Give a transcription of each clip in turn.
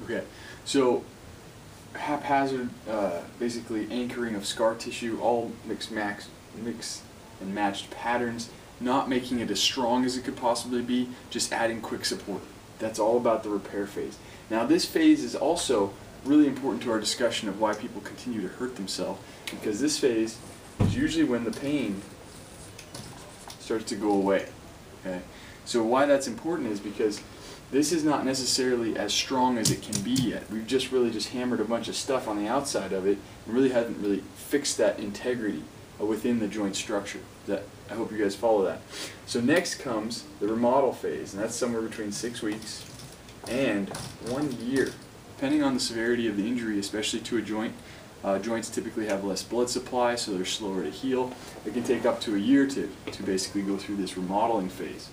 Okay, so haphazard, basically anchoring of scar tissue, all mix and matched patterns, not making it as strong as it could possibly be, just adding quick support. That's all about the repair phase. Now this phase is also really important to our discussion of why people continue to hurt themselves, because this phase is usually when the pain starts to go away. Okay, so why that's important is because this is not necessarily as strong as it can be yet. We've just really hammered a bunch of stuff on the outside of it and really haven't really fixed that integrity within the joint structure. I hope you guys follow that. So next comes the remodel phase, and that's somewhere between 6 weeks and 1 year, depending on the severity of the injury, especially to a joint. Joints typically have less blood supply, so they're slower to heal. It can take up to a year to basically go through this remodeling phase.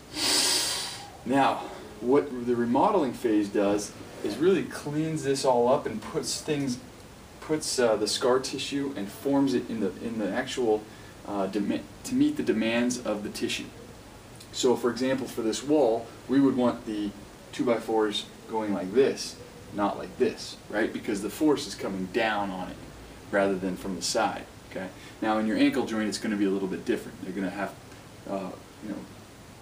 Now, what the remodeling phase does is really cleans this all up and puts the scar tissue and forms it in the actual to meet the demands of the tissue. So for example, for this wall, we would want the 2x4s going like this, not like this, right? Because the force is coming down on it rather than from the side. Okay. Now in your ankle joint, it's going to be a little bit different. They're going to have,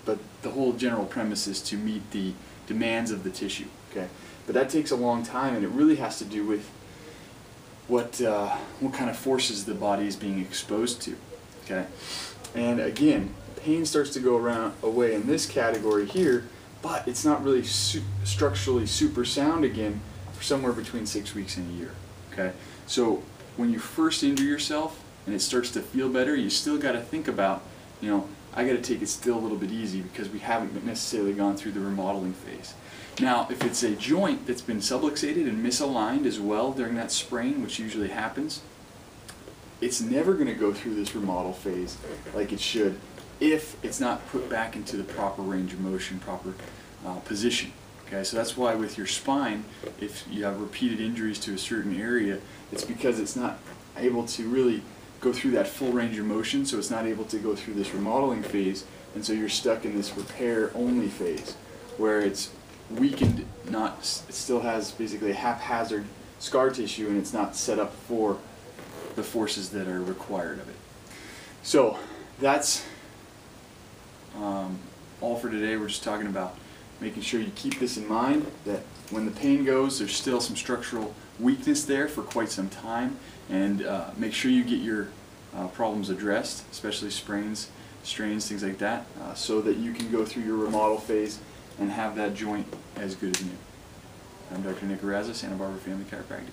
but the whole general premise is to meet the demands of the tissue. Okay. But that takes a long time, and it really has to do with what kind of forces the body is being exposed to. Okay. And again, pain starts to go away in this category here, but it's not really structurally super sound again for somewhere between 6 weeks and a year. Okay. So when you first injure yourself and it starts to feel better, you still got to think about, I got to take it still a little bit easy because we haven't necessarily gone through the remodeling phase. Now, if it's a joint that's been subluxated and misaligned as well during that sprain, which usually happens, it's never going to go through this remodel phase like it should if it's not put back into the proper range of motion, proper position. Okay, so that's why with your spine, if you have repeated injuries to a certain area, it's because it's not able to really go through that full range of motion, so it's not able to go through this remodeling phase, and so you're stuck in this repair only phase where it's weakened, it still has basically a haphazard scar tissue, and it's not set up for the forces that are required of it. So that's all for today. We're just talking about making sure you keep this in mind, that when the pain goes, there's still some structural weakness there for quite some time, and make sure you get your problems addressed, especially sprains, strains, things like that, so that you can go through your remodel phase and have that joint as good as new. I'm Dr. Nick Arraza, Santa Barbara Family Chiropractic.